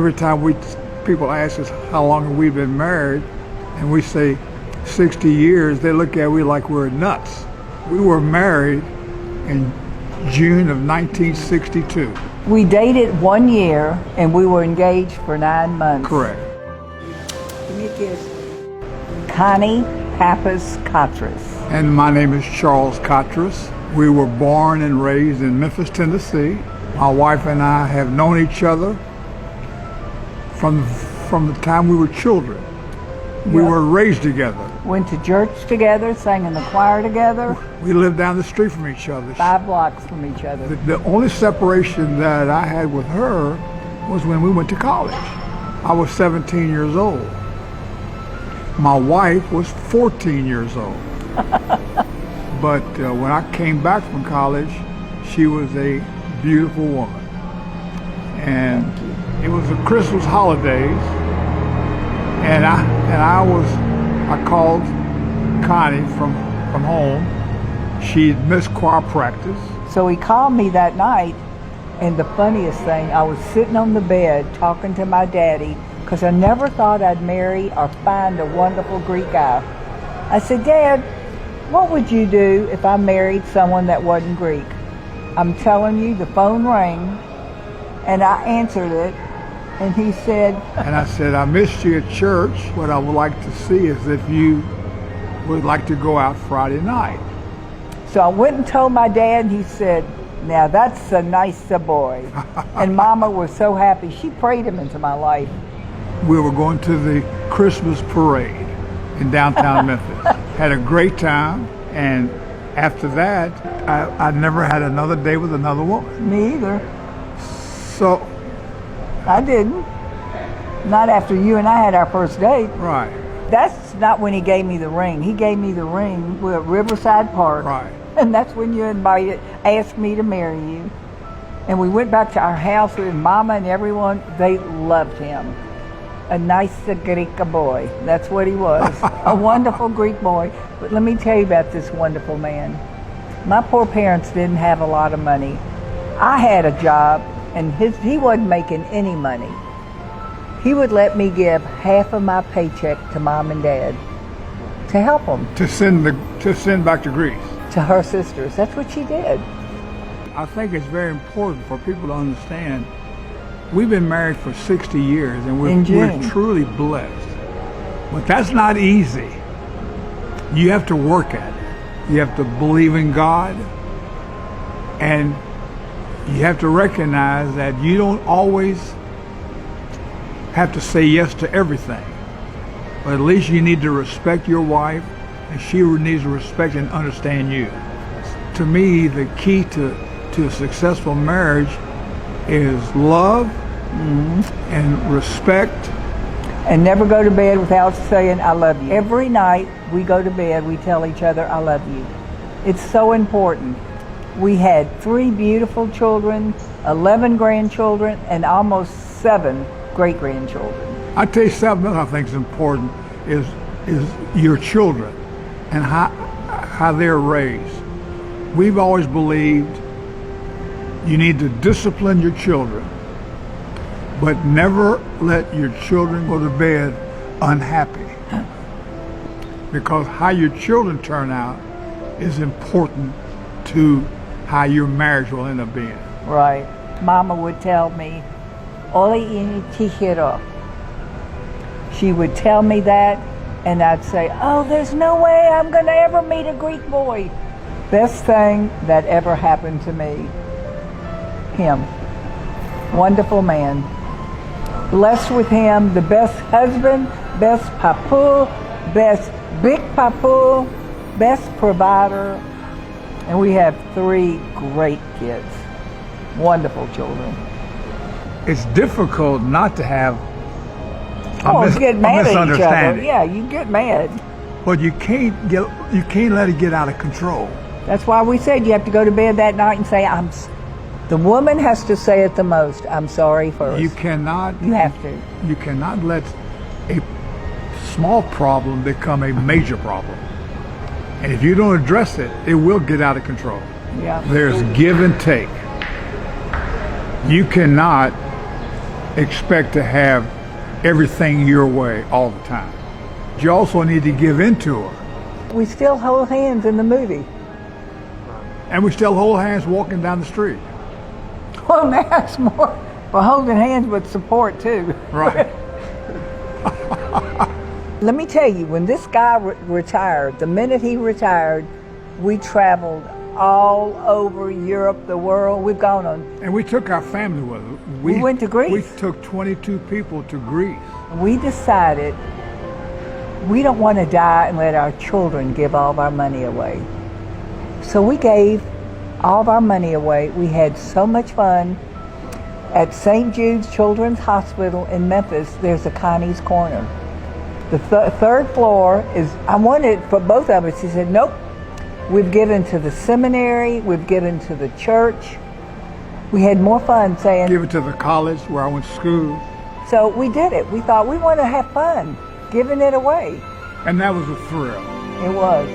Every time people ask us how long have we been married, and we say 60 years, they look at me like we're nuts. We were married in June of 1962. We dated 1 year and we were engaged for 9 months. Correct. Give me a kiss. Connie Pappas Kotras. And my name is Charles Kotras. We were born and raised in Memphis, Tennessee. My wife and I have known each other from the time we were children. We were raised together. Went to church together, sang in the choir together. We lived down the street from each other. 5 blocks from each other. The only separation that I had with her was when we went to college. I was 17 years old. My wife was 14 years old. But when I came back from college, she was a beautiful woman. And it was the Christmas holidays, and I called Connie from home. She'd missed choir practice. So he called me that night, and the funniest thing, I was sitting on the bed talking to my daddy, because I never thought I'd marry or find a wonderful Greek guy. I said, Dad, what would you do if I married someone that wasn't Greek? I'm telling you, the phone rang, and I answered it, and he said... And I said, I missed you at church. What I would like to see is if you would like to go out Friday night. So I went and told my dad, and he said, now that's a nice boy. And Mama was so happy. She prayed him into my life. We were going to the Christmas parade in downtown Memphis. Had a great time, and after that, I never had another day with another woman. Me either. So... I didn't. Not after you and I had our first date. Right. That's not when he gave me the ring. He gave me the ring at Riverside Park. Right. And that's when you asked me to marry you. And we went back to our house with Mama and everyone. They loved him. A nice Greek boy. That's what he was. A wonderful Greek boy. But let me tell you about this wonderful man. My poor parents didn't have a lot of money. I had a job, and he wasn't making any money. He would let me give half of my paycheck to Mom and Dad to help them. To send back to Greece. To her sisters. That's what she did. I think it's very important for people to understand we've been married for 60 years, and we're truly blessed. But that's not easy. You have to work at it. You have to believe in God, and you have to recognize that you don't always have to say yes to everything. But at least you need to respect your wife, and she needs to respect and understand you. To me, the key to a successful marriage is love and respect. And never go to bed without saying, I love you. Every night we go to bed, we tell each other, I love you. It's so important. We had 3 beautiful children, 11 grandchildren, and almost 7 great-grandchildren. I tell you something else I think is important is your children and how they're raised. We've always believed you need to discipline your children, but never let your children go to bed unhappy. Because how your children turn out is important to how your marriage will end up being. Right. Mama would tell me, Oli ini tihiro. She would tell me that, and I'd say, oh, there's no way I'm going to ever meet a Greek boy. Best thing that ever happened to me. Him. Wonderful man. Blessed with him, the best husband, best papu, best big papu, best provider, and we have 3 great kids. Wonderful children. It's difficult not to have get mad at each other. misunderstanding. Yeah, you get mad. But you can't let it get out of control. That's why we said you have to go to bed that night and say, the woman has to say it the most, I'm sorry first. You cannot. You have to. You cannot let a small problem become a major problem. And if you don't address it, it will get out of control. Yeah. There's give and take. You cannot expect to have everything your way all the time. You also need to give in to her. We still hold hands in the movie. And we still hold hands walking down the street. Well, now it's more, we're holding hands with support too. Right. Let me tell you, when this guy retired, the minute he retired, we traveled all over Europe, the world. We've gone on. And we took our family with us. We went to Greece. We took 22 people to Greece. We decided we don't want to die and let our children give all of our money away. So we gave all of our money away. We had so much fun. At St. Jude's Children's Hospital in Memphis, there's a Connie's Corner. The third floor is, I wanted for both of us. He said, nope, we've given to the seminary, we've given to the church. We had more fun saying. Give it to the college where I went to school. So we did it. We thought we want to have fun, giving it away. And that was a thrill. It was.